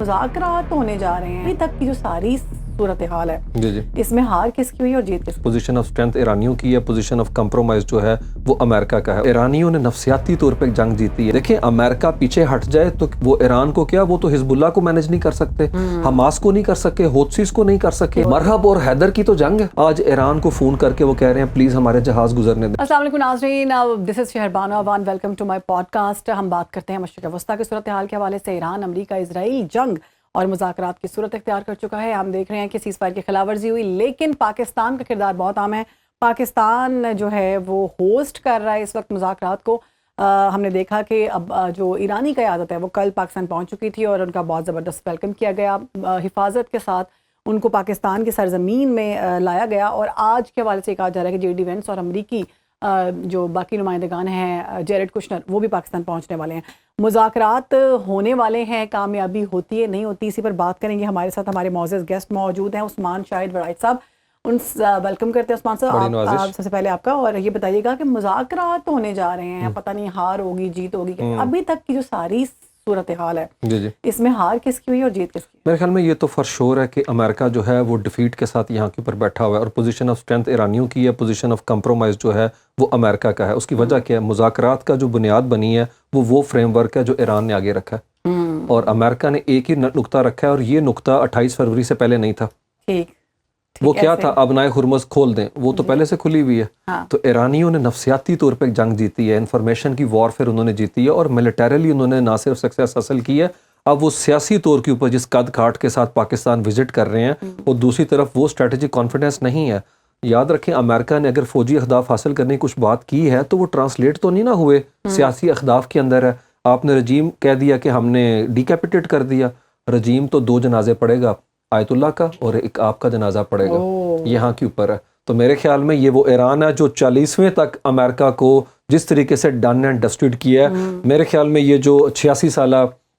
مذاکرات ہونے جا رہے ہیں. ابھی تک کی جو ساری صورتحال ہے جی اس میں ہار کس کی ہوئی اور جیت کس کی؟ پوزیشن آف اسٹرینتھ ایرانیوں کی ہے, پوزیشن آف کمپرومائز جو ہے وہ امریکہ کا ہے. ایرانیوں نے نفسیاتی طور پہ جنگ جیتی ہے. دیکھیں امریکہ پیچھے ہٹ جائے تو وہ ایران کو کیا, وہ تو حزب اللہ کو مینج نہیں کر سکتے, حماس کو نہیں کر سکے, ہوتھیز کو نہیں کر سکے. مرحب اور حیدر کی تو جنگ ہے. آج ایران کو فون کر کے وہ کہہ رہے ہیں پلیز ہمارے جہاز گزرنے دیں. السلام علیکم ناظرین, دس از شہر بانو وان, welcome to my podcast. ہم بات کرتے ہیں مشرق وسطیٰ کی صورتحال کے حوالے سے. ایران, امریکہ, اسرائیل جنگ اور مذاکرات کی صورت اختیار کر چکا ہے. ہم دیکھ رہے ہیں کہ سیز فائر کی خلاف ورزی ہوئی, لیکن پاکستان کا کردار بہت عام ہے. پاکستان جو ہے وہ ہوسٹ کر رہا ہے اس وقت مذاکرات کو. ہم نے دیکھا کہ اب جو ایرانی قیادت ہے وہ کل پاکستان پہنچ چکی تھی اور ان کا بہت زبردست ویلکم کیا گیا. حفاظت کے ساتھ ان کو پاکستان کی سرزمین میں لایا گیا, اور آج کے حوالے سے کہا جا رہا ہے کہ جے ڈی وینس اور امریکی جو باقی نمائندگان ہیں, جیرڈ کشنر, وہ بھی پاکستان پہنچنے والے ہیں. مذاکرات ہونے والے ہیں, کامیابی ہوتی ہے نہیں ہوتی, اسی پر بات کریں گے. ہمارے ساتھ ہمارے معزز گیسٹ موجود ہیں, عثمان شاہد وڑائچ صاحب. ویلکم کرتے ہیں عثمان صاحب. آپ سب سے پہلے آپ کا, اور یہ بتائیے گا کہ مذاکرات ہونے جا رہے ہیں, پتہ نہیں ہار ہوگی جیت ہوگی, ابھی تک کی جو ساری صورتحال ہے جی اس میں ہار کس کی ہوئی اور جیت کس کی؟ میرے خیال میں یہ تو فار شور ہے کہ امریکہ جو ہے وہ ڈیفیٹ کے ساتھ یہاں کے اوپر بیٹھا ہوا ہے, اور پوزیشن آف اسٹرینتھ ایرانیوں کی ہے, پوزیشن آف کمپرومائز جو ہے وہ امریکہ کا ہے. اس کی وجہ کیا ہے, مذاکرات کا جو بنیاد بنی ہے وہ فریم ورک ہے جو ایران نے آگے رکھا ہے, اور امریکہ نے ایک ہی نقطہ رکھا ہے, اور یہ نقطہ 28 فروری سے پہلے نہیں تھا. وہ کیا تھا, ابنائے ہرمز کھول دیں, وہ تو پہلے سے کھلی ہوئی ہے. تو ایرانیوں نے نفسیاتی طور پہ جنگ جیتی ہے, انفارمیشن کی وارفیئر انہوں نے جیتی ہے, اور ملیٹریلی انہوں نے نہ صرف سکسیس حاصل کی ہے, اب وہ سیاسی طور کے اوپر جس قد کاٹ کے ساتھ پاکستان وزٹ کر رہے ہیں, اور دوسری طرف وہ اسٹریٹجک کانفیڈنس نہیں ہے. یاد رکھیں امریکہ نے اگر فوجی اہداف حاصل کرنے کی کچھ بات کی ہے تو وہ ٹرانسلیٹ تو نہیں نہ ہوئے سیاسی اہداف کے اندر ہے. آپ نے رجیم کہہ دیا کہ ہم نے ڈیکیپیٹیٹ کر دیا, رجیم تو 2 جنازے پڑے گا, آیت اللہ کا اور ایک آپ کا جنازہ پڑے گا, یہاں کے اوپر ہے. تو میرے خیال میں یہ وہ ایران ہے جو 40ویں تک امریکہ کو جس طریقے سے ڈن اینڈ ڈسٹڈ کیا ہے. میرے خیال میں یہ جو 86 سالہ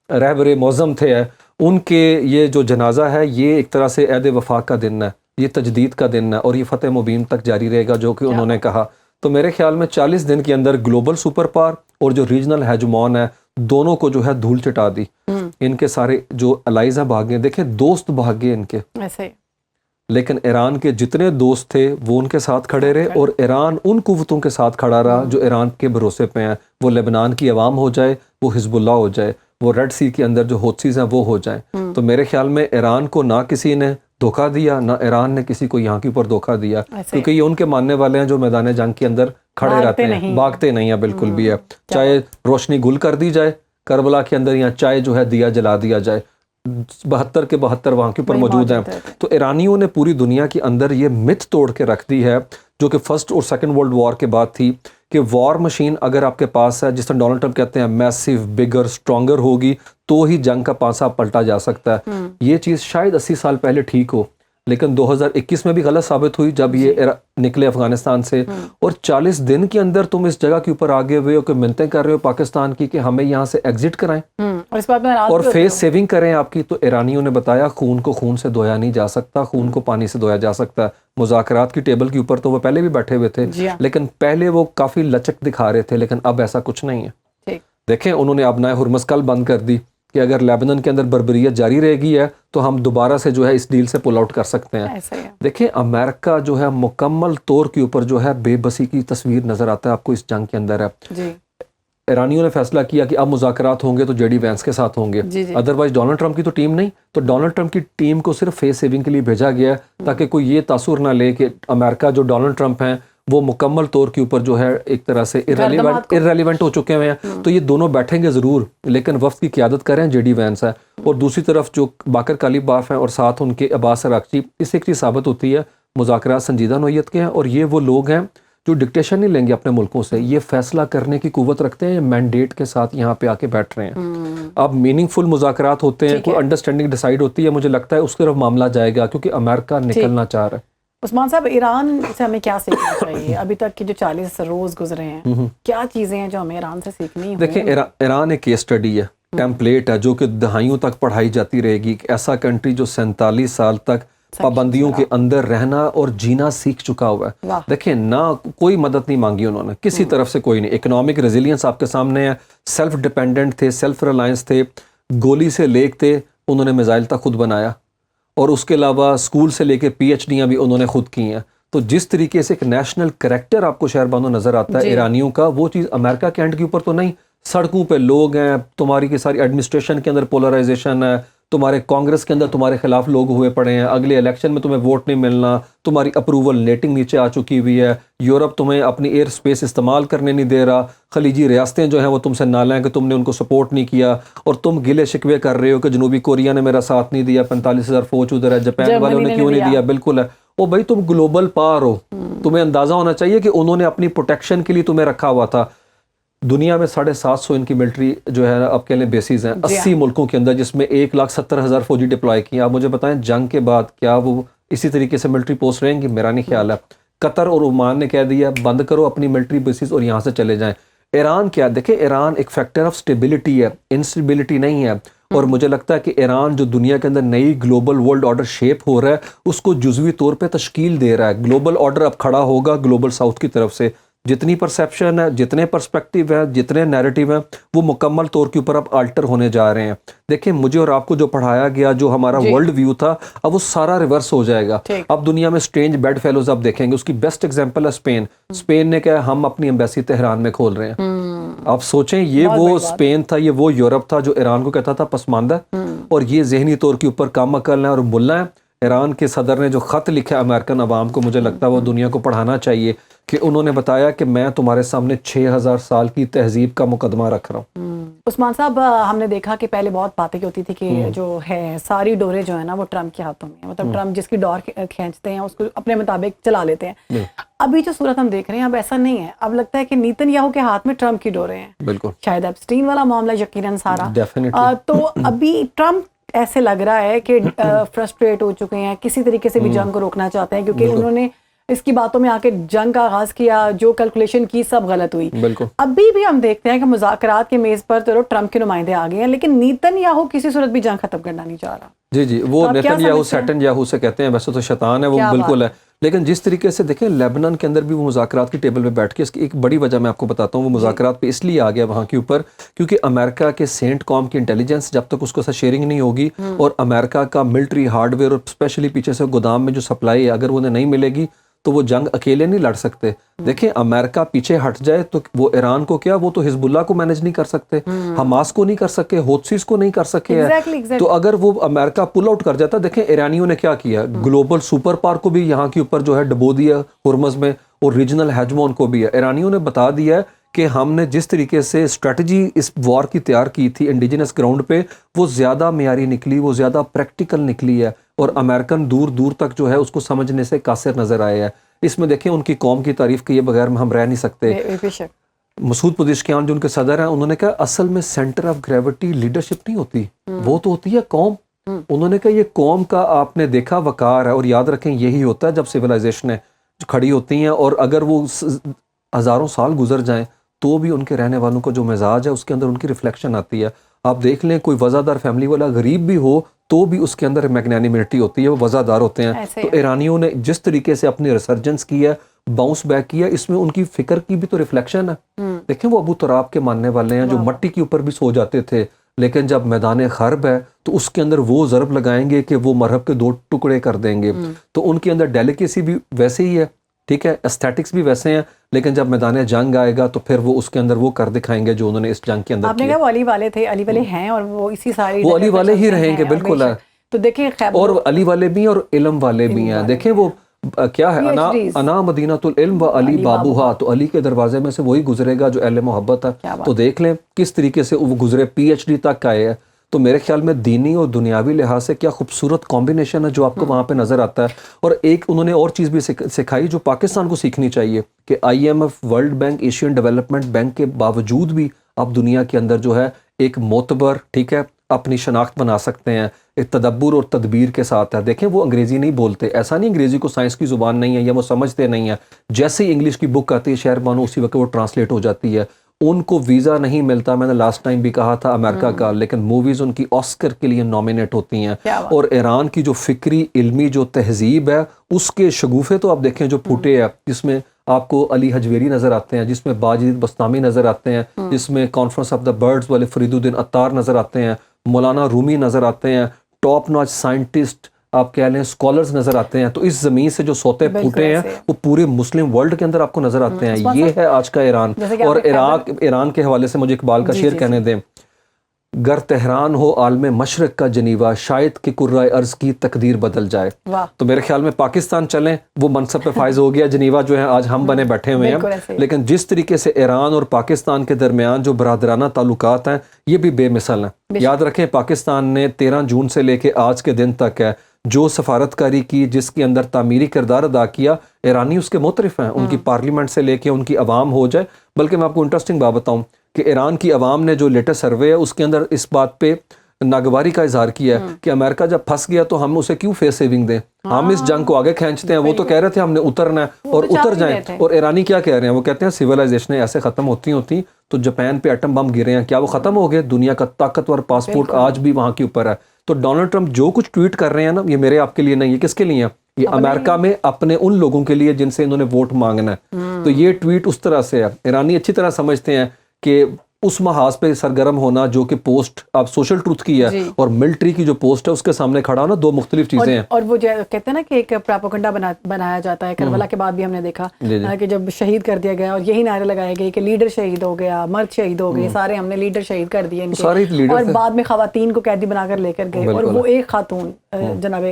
رہبر معظم تھے ان کے یہ جو جنازہ ہے یہ ایک طرح سے عہد وفاق کا دن ہے, یہ تجدید کا دن ہے, اور یہ فتح مبین تک جاری رہے گا جو کہ انہوں نے کہا. تو میرے خیال میں 40 دن کے اندر گلوبل سپر پاور اور جو ریجنل ہیجمون ہے دونوں کو جو ہے دھول چٹا دی. ان کے سارے جو الائز ہیں بھاگ گئے, دیکھیں دوست بھاگ گئے ان کے, لیکن ایران کے جتنے دوست تھے وہ ان کے ساتھ کھڑے رہے, اور ایران ان قوتوں کے ساتھ کھڑا رہا جو ایران کے بھروسے پہ ہیں. وہ لبنان کی عوام ہو جائے, وہ حزب اللہ ہو جائے, وہ ریڈ سی کے اندر جو ہوتھیز ہیں وہ ہو جائیں. تو میرے خیال میں ایران کو نہ کسی نے دھوکہ دیا, نہ ایران نے کسی کو یہاں کے اوپر دھوکہ دیا, کیونکہ یہ ان کے ماننے والے ہیں جو میدان جنگ کے اندر کھڑے رہتے ہیں, بھاگتے نہیں ہیں بالکل بھی ہے. چاہے روشنی گل کر دی جائے کربلا کے اندر, یا چاہے جو ہے دیا جلا دیا جائے, 72 کے 72 وہاں کے اوپر موجود ہیں. تو ایرانیوں نے پوری دنیا کے اندر یہ مت توڑ کے رکھ دی ہے جو کہ فرسٹ اور سیکنڈ ورلڈ وار کے بعد تھی, کہ وار مشین اگر آپ کے پاس ہے, جس طرح ڈونلڈ ٹرمپ کہتے ہیں میسیو, بگر, اسٹرانگر ہوگی تو ہی جنگ کا پانسا پلٹا جا سکتا ہے. یہ چیز شاید 80 سال پہلے ٹھیک ہو, لیکن 2021 میں بھی غلط ثابت ہوئی جب یہ نکلے افغانستان سے. اور 40 دن کے اندر تم اس جگہ کے اوپر آگے ہوئے ہو کہ منتیں کر رہے ہو پاکستان کی کہ ہمیں یہاں سے ایگزٹ کرائیں اور فیس سیونگ کریں آپ کی. تو ایرانیوں نے بتایا خون کو خون سے دھویا نہیں جا سکتا, خون کو پانی سے دھویا جا سکتا ہے. مذاکرات کی ٹیبل کے اوپر تو وہ پہلے بھی بیٹھے ہوئے تھے, لیکن پہلے وہ کافی لچک دکھا رہے تھے, لیکن اب ایسا کچھ نہیں ہے. دیکھیں انہوں نے ابنائے ہرمز کل بند کر دی کہ اگر لیبنان کے اندر بربریت جاری رہے گی ہے تو ہم دوبارہ سے جو ہے اس ڈیل سے پل آؤٹ کر سکتے ہیں. دیکھیں امریکہ جو ہے مکمل طور کے اوپر جو ہے بے بسی کی تصویر نظر آتا ہے آپ کو اس جنگ کے اندر ہے. ایرانیوں نے فیصلہ کیا کہ اب مذاکرات ہوں گے تو جے ڈی وینس کے ساتھ ہوں گے, ادروائز ڈونلڈ ٹرمپ کی تو ٹیم نہیں. تو ڈونلڈ ٹرمپ کی ٹیم کو صرف فیس سیونگ کے لیے بھیجا گیا ہے تاکہ کوئی یہ تاثر نہ لے کہ امریکہ جو ڈونلڈ ٹرمپ ہیں وہ مکمل طور کے اوپر جو ہے ایک طرح سے ارریلیونٹ ہو چکے ہوئے ہیں. تو یہ دونوں بیٹھیں گے ضرور, لیکن وفد کی قیادت کریں جے ڈی وینس ہے, اور دوسری طرف جو باقر کالیباف ہیں اور ساتھ ان کے عباس عراقچی. اس سے ایک چیز ثابت ہوتی ہے مذاکرات سنجیدہ نوعیت کے ہیں, اور یہ وہ لوگ ہیں جو ڈکٹیشن نہیں لیں گے اپنے ملکوں سے, یہ فیصلہ کرنے کی قوت رکھتے ہیں, مینڈیٹ کے ساتھ یہاں پہ آ کے بیٹھ رہے ہیں. اب میننگ فل مذاکرات ہوتے ہیں, کوئی انڈرسٹینڈنگ ڈیسائیڈ ہوتی ہے, مجھے لگتا ہے اس طرف معاملہ جائے گا کیونکہ امریکہ نکلنا چاہ رہا ہے. عثمان صاحب, ایران سے ہمیں کیا سیکھنا چاہیے؟ ابھی تک کی جو 40 روز گزرے ہیں, کیا چیزیں ہیں جو ہمیں ایران سے سیکھنی ہیں؟ دیکھیں ایران ایک کیس اسٹڈی ہے, ٹیمپلیٹ ہے جو کہ دہائیوں تک پڑھائی جاتی رہے گی. ایک ایسا کنٹری جو 47 سال تک پابندیوں کے اندر رہنا اور جینا سیکھ چکا ہوا ہے. دیکھیں نہ کوئی مدد نہیں مانگی انہوں نے کسی طرف سے, کوئی نہیں. اکنامک ریزیلینس آپ کے سامنے ہے, سیلف ڈیپینڈنٹ تھے, سیلف ریلائنس تھے, گولی سے لیک تھے, انہوں نے میزائل تک خود بنایا, اور اس کے علاوہ اسکول سے لے کے پی ایچ ڈیاں بھی انہوں نے خود کی ہیں. تو جس طریقے سے ایک نیشنل کریکٹر آپ کو شہر بانو نظر آتا ہے ایرانیوں کا, وہ چیز امریکہ کے اینڈ کے اوپر تو نہیں. سڑکوں پہ لوگ ہیں, تمہاری کی ساری ایڈمنسٹریشن کے اندر پولرائزیشن ہے, تمہارے کانگریس کے اندر تمہارے خلاف لوگ ہوئے پڑے ہیں, اگلے الیکشن میں تمہیں ووٹ نہیں ملنا, تمہاری اپروول ریٹنگ نیچے آ چکی ہوئی ہے, یورپ تمہیں اپنی ایئر سپیس استعمال کرنے نہیں دے رہا, خلیجی ریاستیں جو ہیں وہ تم سے نالے ہیں کہ تم نے ان کو سپورٹ نہیں کیا, اور تم گلے شکوے کر رہے ہو کہ جنوبی کوریا نے میرا ساتھ نہیں دیا, 45,000 فوج ادھر ہے, جاپان والوں نے کیوں نہیں دیا. بالکل ہے, او بھائی تم گلوبل پاور ہو, تمہیں اندازہ ہونا چاہیے کہ انہوں نے اپنی پروٹیکشن کے لیے تمہیں رکھا ہوا تھا. دنیا میں 750 ان کی ملٹری جو ہے اب کہہ لیں بیسیز ہیں 80 ملکوں کے اندر, جس میں 1,70,000 فوجی ڈپلوائے کیے. آپ مجھے بتائیں جنگ کے بعد کیا وہ اسی طریقے سے ملٹری پوسٹ رہیں گی؟ میرا نہیں خیال ہے. قطر اور عمان نے کہہ دیا بند کرو اپنی ملٹری بیسیز اور یہاں سے چلے جائیں. ایران کیا, دیکھیں ایران ایک فیکٹر آف سٹیبلٹی ہے, انسٹیبلٹی نہیں ہے. اور مجھے لگتا ہے کہ ایران جو دنیا کے اندر نئی گلوبل ورلڈ آرڈر شیپ ہو رہا ہے, اس کو جزوی طور پہ تشکیل دے رہا ہے. گلوبل آرڈر اب کھڑا ہوگا گلوبل ساؤتھ کی طرف سے. جتنی پرسیپشن ہے, جتنے پرسپیکٹیو ہے, جتنے نیریٹیو ہیں, وہ مکمل طور کے اوپر اب آلٹر ہونے جا رہے ہیں. دیکھیں مجھے اور آپ کو جو پڑھایا گیا, جو ہمارا ورلڈ ویو تھا, اب وہ سارا ریورس ہو جائے گا. اب دنیا میں سٹرینج بیڈ فیلوز آپ دیکھیں گے. اس کی بیسٹ ایگزامپل ہے اسپین. اسپین نے کہا ہم اپنی ایمبیسی تہران میں کھول رہے ہیں. آپ سوچیں, یہ وہ اسپین تھا, یہ وہ یورپ تھا جو ایران کو کہتا تھا پسماندہ, اور یہ ذہنی طور کے اوپر کم عقل ہے اور ملا ہے. ایران کے صدر نے جو خط لکھا ہے امریکن عوام کو, مجھے لگتا ہے وہ دنیا کو پڑھانا چاہیے, کہ انہوں نے بتایا کہ میں تمہارے سامنے 6,000 سال کی تہذیب کا مقدمہ رکھ رہا ہوں. عثمان صاحب, ہم نے دیکھا کہ پہلے بہت باتیں ہوتی تھی کہ جو ہے ساری ڈوریں جو ہے نا وہ ٹرمپ کے ہاتھوں میں, مطلب ٹرمپ جس کی ڈور کھینچتے ہیں اس کو اپنے مطابق چلا لیتے ہیں. ابھی جو صورت ہم دیکھ رہے ہیں اب ایسا نہیں ہے. اب لگتا ہے کہ نیتن یاہو کے ہاتھ میں ٹرمپ کی ڈوریں ہیں. بالکل, شاید ایپسٹین والا معاملہ یقیناً سارا. تو ابھی ٹرمپ ایسے لگ رہا ہے کہ فرسٹریٹ ہو چکے ہیں, کسی طریقے سے بھی جنگ کو روکنا چاہتے ہیں, کیونکہ انہوں نے اس کی باتوں میں آ کے جنگ کا آغاز کیا, جو کیلکولیشن کی سب غلط ہوئی. ابھی بھی ہم دیکھتے ہیں کہ مذاکرات کے میز پر تو ٹرمپ کے نمائندے آ گئے ہیں, لیکن نیتن یاہو کسی صورت بھی جنگ ختم کرنا نہیں چاہ رہا. جی وہ نیتن یاہو سیٹن یاہو سے کہتے ہیں, ویسے تو شیطان ہے وہ, بالکل ہے. لیکن جس طریقے سے دیکھیں لیبنان کے اندر بھی وہ مذاکرات کی ٹیبل پہ بیٹھ کے, اس کی ایک بڑی وجہ میں آپ کو بتاتا ہوں, وہ مذاکرات پہ اس لیے آ گیا وہاں کے اوپر کیونکہ امریکہ کے سینٹ کام کی انٹیلیجنس جب تک اس کو ساتھ شیئرنگ نہیں ہوگی, اور امریکہ کا ملٹری ہارڈ ویئر اور اسپیشلی پیچھے سے گودام میں جو سپلائی ہے اگر انہیں نہیں ملے گی تو وہ جنگ اکیلے نہیں لڑ سکتے. دیکھیں امریکہ پیچھے ہٹ جائے تو وہ ایران کو کیا, وہ تو حزب اللہ کو مینج نہیں کر سکتے, حماس کو نہیں کر سکے, ہوتھیز کو نہیں کر سکے ہیں. تو اگر وہ امریکہ پل آؤٹ کر جاتا, دیکھیں ایرانیوں نے کیا کیا, گلوبل سپر پاور کو بھی یہاں کے اوپر جو ہے ڈبو دیا ہرمز میں, اور ریجنل ہیجمون کو بھی ہے. ایرانیوں نے بتا دیا ہے کہ ہم نے جس طریقے سے اسٹریٹجی اس وار کی تیار کی تھی انڈیجنس گراؤنڈ پہ, وہ زیادہ معیاری نکلی, وہ زیادہ پریکٹیکل نکلی ہے, اور امریکن دور دور تک جو ہے اس کو سمجھنے سے قاصر نظر آئے ہیں. اس میں دیکھیں ان کی قوم کی تعریف کیے بغیر ہم رہ نہیں سکتے. مسعود پزشکیان جو ان کے صدر ہیں, انہوں نے کہا اصل میں سینٹر آف گریوٹی لیڈرشپ نہیں ہوتی, وہ تو ہوتی ہے قوم. انہوں نے کہا یہ قوم کا آپ نے دیکھا وقار ہے, اور یاد رکھیں یہی ہوتا ہے جب سویلائزیشنیں کھڑی ہوتی ہیں, اور اگر وہ ہزاروں سال گزر جائیں تو بھی ان کے رہنے والوں کا جو مزاج ہے اس کے اندر ان کی ریفلیکشن آتی ہے. آپ دیکھ لیں کوئی وزادار فیملی والا غریب بھی ہو تو بھی اس کے اندر میگنینیمٹی ہوتی ہے, وہ وزادار ہوتے ہیں. تو ایرانیوں نے جس طریقے سے اپنی ریسرجنس کی ہے, باؤنس بیک کیا, اس میں ان کی فکر کی بھی تو ریفلیکشن ہے. دیکھیں وہ ابو تراب کے ماننے والے ہیں جو مٹی کے اوپر بھی سو جاتے تھے, لیکن جب میدان حرب ہے تو اس کے اندر وہ ضرب لگائیں گے کہ وہ مرہب کے 2 ٹکڑے کر دیں گے. تو ان کے اندر ڈیلیکیسی بھی ویسے ہی ہے, ٹھیک ہے, ایستھیٹکس بھی ویسے ہیں, لیکن جب میدان جنگ آئے گا تو پھر وہ اس کے اندر وہ کر دکھائیں گے جو انہوں نے اس جنگ کے اندر کیا. آپ نے کہا وہ علی والے تھے, علی والے ہیں, اور وہ اسی ساری وہ علی والے ہی رہیں گے, بالکل ہے. تو دیکھیں اور علی والے بھی اور علم والے بھی ہیں. دیکھیں وہ کیا ہے, انا مدینۃ العلم و علی بابوہا, تو علی کے دروازے میں سے وہی گزرے گا جو اہل محبت ہے. تو دیکھ لیں کس طریقے سے وہ گزرے, پی ایچ ڈی تک آئے ہیں. تو میرے خیال میں دینی اور دنیاوی لحاظ سے کیا خوبصورت کمبینیشن ہے جو آپ کو وہاں پہ نظر آتا ہے. اور ایک انہوں نے اور چیز بھی سکھائی جو پاکستان کو سیکھنی چاہیے, کہ I M F, World Bank, Asian Development Bank کے باوجود بھی آپ دنیا کے اندر جو ہے ایک معتبر, ٹھیک ہے, اپنی شناخت بنا سکتے ہیں, ایک تدبر اور تدبیر کے ساتھ ہے. دیکھیں وہ انگریزی نہیں بولتے, ایسا نہیں انگریزی کو سائنس کی زبان نہیں ہے یا وہ سمجھتے نہیں ہیں. جیسے ہی انگلش کی بک آتی ہے شہر بانو, اسی وقت وہ ٹرانسلیٹ ہو جاتی ہے. ان کو ویزا نہیں ملتا, میں نے لاسٹ ٹائم بھی کہا تھا امریکہ کا, لیکن موویز ان کی آسکر کے لیے نامینیٹ ہوتی ہیں. اور ایران کی جو فکری علمی جو تہذیب ہے اس کے شگوفے تو آپ دیکھیں جو پھوٹے ہیں, جس میں آپ کو علی حجویری نظر آتے ہیں, جس میں باجید بستامی نظر آتے ہیں, جس میں کانفرنس آف دا برڈز والے فرید الدین عطار نظر آتے ہیں, مولانا رومی نظر آتے ہیں, ٹاپ ناچ سائنٹسٹ آپ کہہ لیں اسکالرز نظر آتے ہیں. تو اس زمین سے جو سوتے پھوٹے ہیں وہ پورے مسلم ورلڈ کے اندر آپ کو نظر آتے ہیں. یہ ہے آج کا ایران. اور ایران کے حوالے سے مجھے اقبال کا شعر کہنے دیں, گر تہران ہو عالم مشرق کا جنیوا, شاید کہ کرۂ ارض کی تقدیر بدل جائے. تو میرے خیال میں پاکستان چلیں, وہ منصب پہ فائز ہو گیا, جنیوا جو ہے آج ہم بنے بیٹھے ہوئے ہیں. لیکن جس طریقے سے ایران اور پاکستان کے درمیان جو برادرانہ تعلقات ہیں یہ بھی بے مثال ہیں. یاد رکھیں پاکستان نے 13 جون سے لے کے آج کے دن تک ہے جو سفارتکاری کی, جس کے اندر تعمیری کردار ادا کیا, ایرانی اس کے معترف ہیں. ان کی پارلیمنٹ سے لے کے ان کی عوام ہو جائے. بلکہ میں آپ کو انٹرسٹنگ بات بتاؤں کہ ایران کی عوام نے جو لیٹسٹ سروے ہے اس کے اندر اس بات پہ ناگواری کا اظہار کیا ہے کہ امریکہ جب پھنس گیا تو ہم اسے کیوں فیس سیونگ دیں, ہم اس جنگ کو آگے کھینچتے ہیں. وہ تو کہہ رہے تھے ہم نے اترنا ہے اور اتر جائیں. اور ایرانی کیا کہہ رہے ہیں, وہ کہتے ہیں سویلائزیشنیں ایسے ختم ہوتی تو جاپان پہ ایٹم بم گرے ہیں, کیا وہ ختم ہو گئے؟ دنیا کا طاقتور پاسپورٹ آج بھی وہاں کے اوپر ہے. تو ڈونلڈ ٹرمپ جو کچھ ٹویٹ کر رہے ہیں نا, یہ میرے آپ کے لیے نہیں, یہ کس کے لیے ہیں؟ یہ امریکہ میں اپنے ان لوگوں کے لیے جن سے انہوں نے ووٹ مانگنا ہے. تو یہ ٹویٹ اس طرح سے ہے. ایرانی اچھی طرح سمجھتے ہیں کہ اس محاذ پہ سرگرم ہونا جو کہ پوسٹ آپ سوشل ٹروتھ کی ہے اور ملٹری کی جو پوسٹ ہے اس کے سامنے کھڑا ہونا, دو مختلف چیزیں ہیں. اور وہ کہتے ہیں نا کہ ایک پراپیگنڈا بنایا جاتا ہے. کربلا کے بعد بھی ہم نے دیکھا کہ جب شہید کر دیا گیا اور یہی نعرے لگائے گئے کہ لیڈر شہید ہو گیا, مرد شہید ہو گئے, سارے ہم نے لیڈر شہید کر دیے ان کے, اور بعد میں خواتین کو قیدی بنا کر لے کر گئے. اور وہ ایک خاتون جناب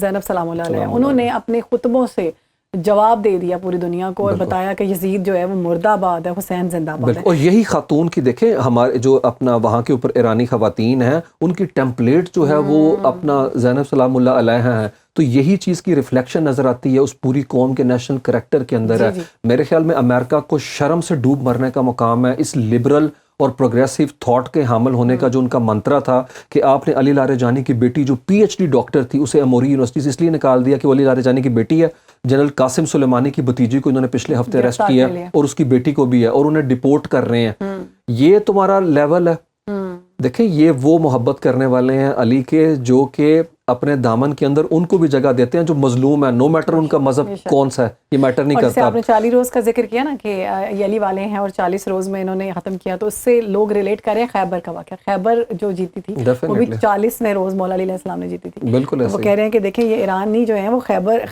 زینب سلام اللہ علیہ, انہوں نے اپنے خطبوں سے جواب دے دیا پوری دنیا کو اور بتایا کہ یزید جو ہے وہ مردہ آباد ہے, حسین زندہ آباد ہے. اور یہی خاتون کی دیکھیں ہمارے جو اپنا وہاں کے اوپر ایرانی خواتین ہیں ان کی ٹیمپلیٹ جو ہے وہ اپنا زینب سلام اللہ علیہ ہیں. تو یہی چیز کی ریفلیکشن نظر آتی ہے اس پوری قوم کے نیشنل کریکٹر کے اندر ہے. میرے خیال میں امریکہ کو شرم سے ڈوب مرنے کا مقام ہے اس لبرل اور پروگریسو تھاٹ کے حامل ہونے کا جو ان کا منترا تھا کہ آپ نے علی لاریجانی کی بیٹی جو پی ایچ ڈی ڈاکٹر تھی اسے اموری یونیورسٹی سے اس لیے نکال دیا کہ وہ علی لاریجانی کی بیٹی ہے. جنرل قاسم سلیمانی کی بھتیجی کو انہوں نے پچھلے ہفتے اریسٹ کیا اور اس کی بیٹی کو بھی ہے اور انہیں ڈیپورٹ کر رہے ہیں. یہ تمہارا لیول ہے. دیکھیں یہ وہ محبت کرنے والے ہیں علی کے جو کہ اپنے دامن کے اندر ان کو بھی جگہ دیتے ہیں جو مظلوم ہے, نو میٹر ان کا مذہب کون سا ہے, یہ میٹر نہیں کرتا. آپ نے 40 روز کا ذکر کیا نا کہ یہ علی والے ہیں اور 40 روز میں انہوں نے ختم کیا, تو اس سے لوگ ریلیٹ کر رہے ہیں خیبر کا واقعہ. خیبر جو جیتی تھی وہ بھی 40ویں روز مولا علی علیہ السلام نے جیتی تھی. بالکل وہ کہہ رہے ہیں کہ دیکھیں یہ ایرانی جو ہیں وہ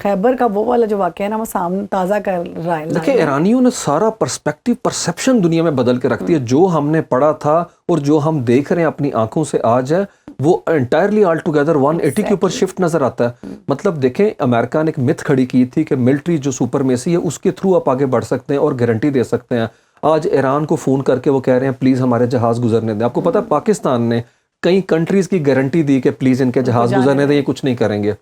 خیبر کا وہ والا جو واقعہ ہے نا وہ سامنے تازہ کر رہا ہے. دیکھیں ایرانیوں نے سارا پرسیپشن دنیا میں بدل کے رکھ دیا. جو ہم نے پڑھا تھا اور جو ہم دیکھ رہے ہیں اپنی آنکھوں سے آج ہے وہ انٹائرلی آل ٹوگیدر 180 کے اوپر شفٹ نظر آتا ہے. مطلب دیکھیں امریکہ نے ایک متھ کھڑی کی تھی کہ ملٹری جو سپرمیسی ہے اس کے تھرو آپ آگے بڑھ سکتے ہیں اور گارنٹی دے سکتے ہیں. آج ایران کو فون کر کے وہ کہہ رہے ہیں پلیز ہمارے جہاز گزرنے دیں. آپ کو پتہ ہے پاکستان نے کئی کنٹریز کی گارنٹی دی کہ پلیز ان کے جہاز گزرنے دیں, یہ کچھ نہیں کریں گے.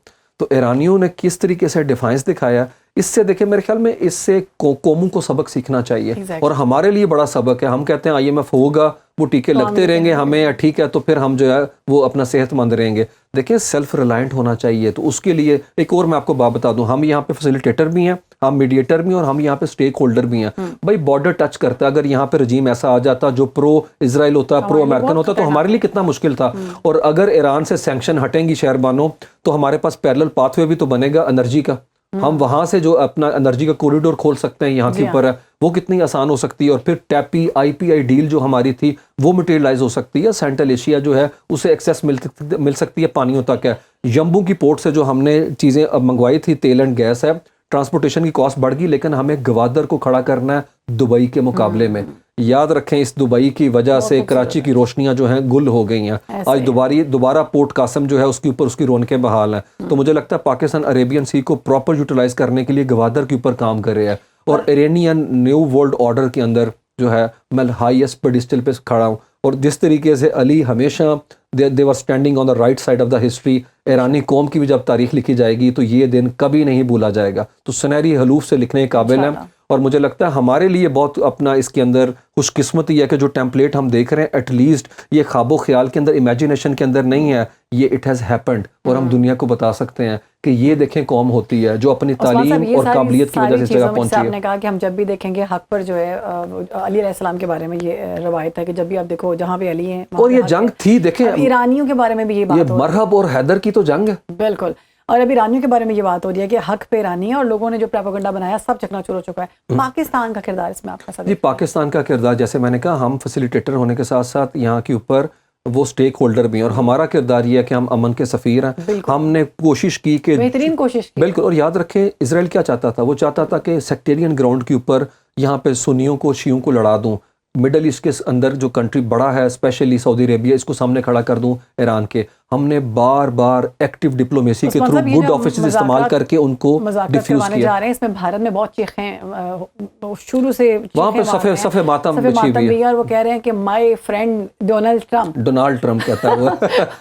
تو ایرانیوں نے کس طریقے سے ڈیفائنس دکھایا, اس سے دیکھیں میرے خیال میں اس سے قوموں کو سبق سیکھنا چاہیے. اور ہمارے لیے بڑا سبق ہے. ہم کہتے ہیں IMF ہوگا, وہ ٹیکے لگتے رہیں گے ہمیں, ٹھیک ہے تو پھر ہم جو ہے وہ اپنا صحت مند رہیں گے. دیکھیں سیلف ریلائنٹ ہونا چاہیے. تو اس کے لیے ایک اور میں آپ کو بات بتا دوں, ہم یہاں پہ فیسیلیٹیٹر بھی ہیں, ہم میڈیٹر بھی ہیں اور ہم یہاں پہ سٹیک ہولڈر بھی ہیں. بھائی بارڈر ٹچ کرتا ہے, اگر یہاں پہ رجیم ایسا آ جاتا جو پرو اسرائیل ہوتا, پرو امریکن ہوتا تو ہمارے لیے کتنا مشکل تھا. اور اگر ایران سے سینکشن ہٹیں گی شہر بانو تو ہمارے پاس پیرلل پاتھ وے بھی تو بنے گا انرجی کا. ہم وہاں سے جو اپنا انرجی کا کوریڈور کھول سکتے ہیں یہاں کے اوپر ہے, وہ کتنی آسان ہو سکتی ہے. اور پھر ٹیپی IPI ڈیل جو ہماری تھی وہ مٹیریلائز ہو سکتی ہے. سینٹرل ایشیا جو ہے اسے ایکسیس مل سکتی ہے پانیوں تک ہے. یمبو کی پورٹ سے جو ہم نے چیزیں منگوائی تھی, تیل اینڈ گیس ہے, ٹرانسپورٹیشن کی کاسٹ بڑھ گئی, لیکن ہمیں گوادر کو کھڑا کرنا ہے دبئی کے مقابلے میں. یاد رکھیں اس دبئی کی وجہ سے کراچی کی روشنیاں جو ہیں گل ہو گئی ہیں. آج دوبارہ پورٹ قاسم جو ہے اس کے اوپر اس کی رونقیں بحال ہیں. تو مجھے لگتا ہے پاکستان عربین سی کو پراپر یوٹیلائز کرنے کے لیے گوادر کے اوپر کام کر رہے ہیں. اور ایرانین نیو ورلڈ آرڈر کے اندر جو ہے میں ہائیسٹ پیڈسٹل پہ کھڑا ہوں. اور جس طریقے سے علی ہمیشہ they were standing on the right side of the history, ایرانی قوم کی بھی جب تاریخ لکھی جائے گی تو یہ دن کبھی نہیں بھولا جائے گا. تو سنہری حروف سے لکھنے کے قابل ہیں. اور مجھے لگتا ہے ہمارے لیے بہت اپنا اس کے اندر خوش قسمتی ہے کہ جو ٹیمپلیٹ ہم دیکھ رہے ہیں ایٹ لیسٹ یہ خواب و خیال کے اندر, امیجینیشن کے اندر نہیں ہے, یہ اٹ ہیز ہیپنڈ. اور ہم دنیا کو بتا سکتے ہیں کہ یہ دیکھیں قوم ہوتی ہے جو اپنی تعلیم اور قابلیت کی وجہ سے اس جگہ پہنچی ہے. آپ نے کہا کہ ہم جب بھی دیکھیں گے حق پر جو ہے علی علیہ السلام کے بارے میں یہ روایت ہے کہ جب بھی آپ دیکھو جہاں پہ علی ہیں, اور یہ جنگ تھی دیکھیں ایرانیوں کے بارے میں بھی یہ بات, یہ مرحب اور حیدر کی تو جنگ ہے. بالکل. اور ابھی ایرانیوں کے بارے میں یہ بات ہو رہی ہے کہ حق پہ ایرانی ہے اور لوگوں نے جو پروپیگنڈا بنایا سب چکنا چور ہو چکا ہے. پاکستان کا کردار اس میں آپ کا جی, پاکستان کا کردار جیسے میں نے کہا ہم فیسیلیٹیٹر ہونے کے ساتھ ساتھ یہاں کے اوپر وہ اسٹیک ہولڈر بھی ہیں, اور ہمارا کردار یہ ہے کہ ہم امن کے سفیر ہیں. ہم نے کوشش کی کہ بہترین کوشش کی. بالکل, اور یاد رکھیں اسرائیل کیا چاہتا تھا, وہ چاہتا تھا کہ سیکٹیرین گراؤنڈ کے اوپر یہاں پہ سنیوں کو شیعوں کو لڑا دوں. مڈل ایسٹ کے اندر جو کنٹری بڑا ہے اسپیشلی سعودی عربیہ, اس کو سامنے کھڑا کر دوں ایران کے. ہم نے بار بار ایکٹیو ڈپلومیسی کے تھرو گڈ آفیسز استعمال کر کے ان کو ڈیفیوز کیا. جا رہے ہیں اس میں بھارت میں بہت چیخیں شروع سے وہاں پہ صفحے ماتم بچھی ہوئی ہے, اور وہ کہہ رہے ہیں کہ مائی فرینڈ ڈونلڈ ٹرمپ کہتا ہے وہ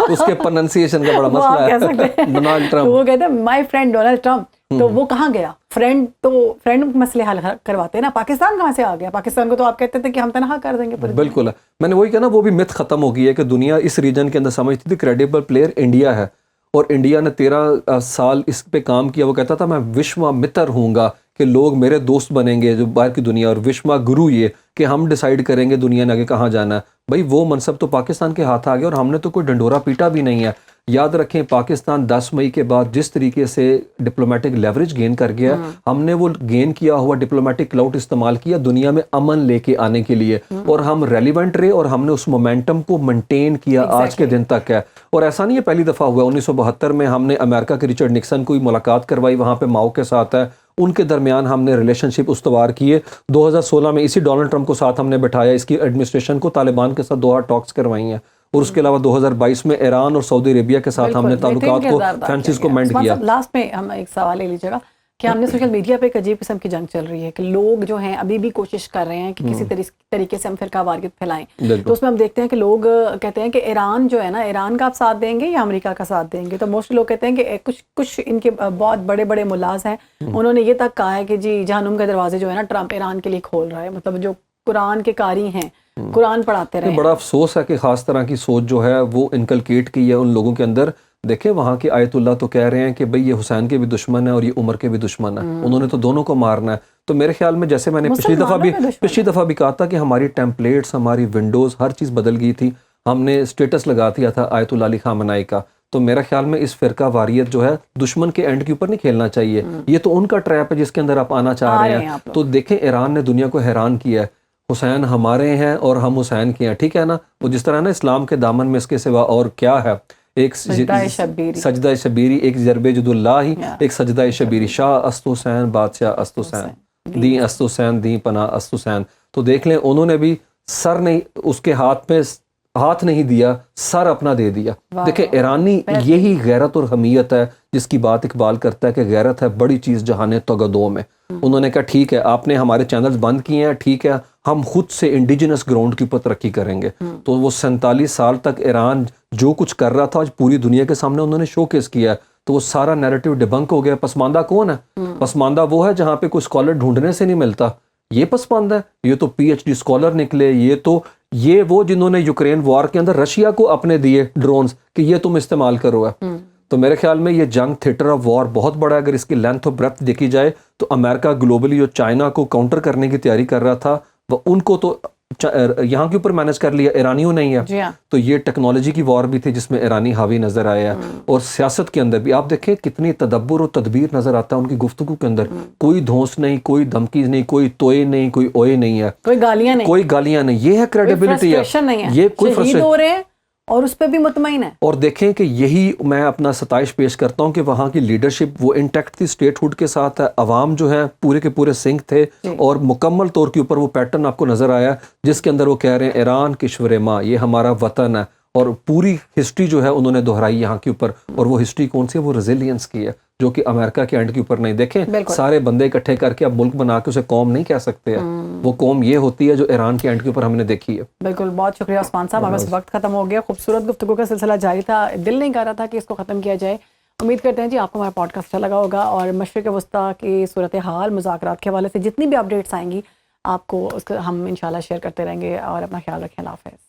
اس کے پروننسیشن کا بڑا مسئلہ ہے. ڈونلڈ ٹرمپ وہ کہتے ہیں مائی فرینڈ ڈونلڈ ٹرمپ. تو وہ کہاں گیا فرینڈ مسئلے حل کرواتے ہیں نا. پاکستان کہاں سے آ گیا؟ پاکستان کو تو آپ کہتے تھے کہ ہم تنہا کر دیں گے. بالکل, میں نے وہی کہا نا, وہ بھی مت ختم ہو گئی ہے کہ دنیا اس ریجن کے اندر سمجھتی تھی کریڈیبل پلیئر انڈیا ہے, اور انڈیا نے 13 سال اس پہ کام کیا. وہ کہتا تھا میں وشوا متر ہوں گا, کہ لوگ میرے دوست بنیں گے جو باہر کی دنیا, اور وشوا گرو یہ کہ ہم ڈیسائیڈ کریں گے دنیا نے آگے کہاں جانا ہے. بھائی وہ منصب تو پاکستان کے ہاتھ آ گیا, اور ہم نے تو کوئی ڈنڈورا پیٹا بھی نہیں ہے. یاد رکھیں پاکستان 10 مئی کے بعد جس طریقے سے ڈپلومیٹک لیوریج گین کر گیا, ہم نے وہ گین کیا ہوا ڈپلومیٹک کلاؤٹ استعمال کیا دنیا میں امن لے کے آنے کے لیے, اور ہم ریلیونٹ رہے, اور ہم نے اس مومنٹم کو مینٹین کیا آج کے دن تک ہے. اور ایسا نہیں ہے پہلی دفعہ ہوا, 1972 میں ہم نے امریکہ کے ریچرڈ نکسن کو ملاقات کروائی, وہاں پہ ماؤ کے ساتھ ہے, ان کے درمیان ہم نے ریلیشن شپ استوار کیے. 2016 میں اسی ڈونلڈ ٹرمپ کو ساتھ ہم نے بٹھایا, اس کی ایڈمنسٹریشن کو طالبان کے ساتھ 2 ٹاکس کروائی ہیں. اور اس کے علاوہ 2022 میں ایران اور سعودی عربیہ کے ساتھ ہم نے تعلقات کو فرانسس کو مینڈ کیا. لاسٹ میں ہم ایک سوال لے لیجیے گا کہ ہم نے سوشل میڈیا پہ ایک عجیب قسم کی جنگ چل رہی ہے کہ لوگ جو ہیں ابھی بھی کوشش کر رہے ہیں کہ کسی طریقے سے ہم فرقہ واریت پھیلائیں. تو اس میں ہم دیکھتے ہیں کہ لوگ کہتے ہیں کہ ایران جو ہے نا, ایران کا آپ ساتھ دیں گے یا امریکہ کا ساتھ دیں گے. تو موسٹلی لوگ کہتے ہیں کہ کچھ ان کے بہت بڑے بڑے ملاز ہیں, انہوں نے یہ تک کہا ہے کہ جی جہنم کے دروازے جو ہے نا ٹرمپ ایران کے لیے کھول رہا ہے. مطلب جو قرآن کے قاری ہیں, قرآن پڑھاتے رہے. بڑا افسوس ہے کہ خاص طرح کی سوچ جو ہے وہ انکلکیٹ کی ہے ان لوگوں کے اندر. دیکھیں وہاں کے آیت اللہ تو کہہ رہے ہیں کہ بھئی یہ حسین کے بھی دشمن ہیں اور یہ عمر کے بھی دشمن ہیں, انہوں نے تو دونوں کو مارنا ہے. تو میرے خیال میں جیسے میں نے پچھلی دفعہ بھی کہا تھا کہ ہماری ٹیمپلیٹس, ہماری ونڈوز, ہر چیز بدل گئی تھی. ہم نے اسٹیٹس لگا دیا تھا آیت اللہ علی خامنائی کا. تو میرا خیال میں اس فرقہ واریت جو ہے دشمن کے اینڈ کے اوپر نہیں کھیلنا چاہیے. یہ تو ان کا ٹریپ ہے جس کے اندر آپ آنا چاہ رہے ہیں. تو دیکھیں ایران نے دنیا کو حیران کیا ہے, حسین ہمارے ہیں اور ہم حسین کے ہیں, ٹھیک ہے نا. وہ جس طرح نا اسلام کے دامن میں اس کے سوا اور کیا ہے, ایک سجدہ شبیری, ایک ضرب جد اللہ ہی, ایک سجدہ شبیری. شاہ است حسین بادشاہ است حسین, دین است حسین دین پناہ است حسین. تو دیکھ لیں انہوں نے بھی سر نہیں, اس کے ہاتھ میں ہاتھ نہیں دیا, سر اپنا دے دیا. دیکھیں ایرانی یہی غیرت اور حمیت ہے جس کی بات اقبال کرتا ہے کہ غیرت ہے بڑی چیز جہان تگدو میں. انہوں نے کہا ٹھیک ہے آپ نے ہمارے چینلز بند کیے ہیں, ٹھیک ہے ہم خود سے انڈیجنس گراؤنڈ کے اوپر ترقی کریں گے. تو وہ 47 سال تک ایران جو کچھ کر رہا تھا آج پوری دنیا کے سامنے انہوں نے شو کیس کیا ہے. تو وہ سارا نیریٹو ڈیبنک ہو گیا. پسماندہ کون ہے؟ پسماندہ وہ ہے جہاں پہ کوئی اسکالر ڈھونڈنے سے نہیں ملتا, یہ پسماندہ ہے. یہ تو پی ایچ ڈی اسکالر نکلے, یہ وہ جنہوں نے یوکرین وار کے اندر رشیا کو اپنے دیے ڈرونز کہ یہ تم استعمال کرو ہے. تو میرے خیال میں یہ جنگ تھیٹر آف وار بہت بڑا ہے. اگر اس کی لینتھ اور بریتھ دیکھی جائے تو امریکہ گلوبلی جو چائنا کو کاؤنٹر کرنے کی تیاری کر رہا تھا, وہ ان کو تو یہاں کے اوپر مینج کر لیا, ایرانیوں نہیں ہے. تو یہ ٹیکنالوجی کی وار بھی تھی جس میں ایرانی حاوی نظر آیا ہے. اور سیاست کے اندر بھی آپ دیکھیں کتنی تدبر اور تدبیر نظر آتا ہے ان کی گفتگو کے اندر. کوئی دھونس نہیں, کوئی دھمکی نہیں, کوئی توئے نہیں, کوئی اوئے نہیں ہے, کوئی گالیاں نہیں. یہ ہے کریڈیبلٹی ہے, یہ کوئی فرسٹریشن ہو رہے ہیں اور اس پہ بھی مطمئن ہے. اور دیکھیں کہ یہی میں اپنا ستائش پیش کرتا ہوں کہ وہاں کی لیڈرشپ وہ انٹیکٹ تھی, اسٹیٹ ہوڈ کے ساتھ ہے, عوام جو ہیں پورے کے پورے سنک تھے, اور مکمل طور کے اوپر وہ پیٹرن آپ کو نظر آیا جس کے اندر وہ کہہ رہے ہیں ایران کشور ماں, یہ ہمارا وطن ہے. اور پوری ہسٹری جو ہے انہوں نے دہرائی یہاں کے اوپر, اور وہ ہسٹری کون سی ہے, وہ ریزیلینس کی ہے جو کہ امریکہ کے اینڈ کے اوپر نہیں. دیکھیں سارے بندے اکٹھے کر کے اب ملک بنا کے اسے قوم نہیں کہہ سکتے ہیں, وہ قوم یہ ہوتی ہے جو ایران کے اینڈ کے اوپر ہم نے دیکھی ہے. بالکل, بہت شکریہ عثمان صاحب. ہمارا وقت ختم ہو گیا. خوبصورت گفتگو کا سلسلہ جاری تھا, دل نہیں کر رہا تھا کہ اس کو ختم کیا جائے. امید کرتے ہیں جی آپ کو ہمارا پوڈ کاسٹ اچھا لگا ہوگا, اور مشرق وسطیٰ کی صورتحال مذاکرات کے حوالے سے جتنی بھی اپڈیٹس آئیں گی آپ کو اس کو ہم انشاءاللہ شیئر کرتے رہیں گے. اور اپنا خیال رکھیں. اللہ حافظ.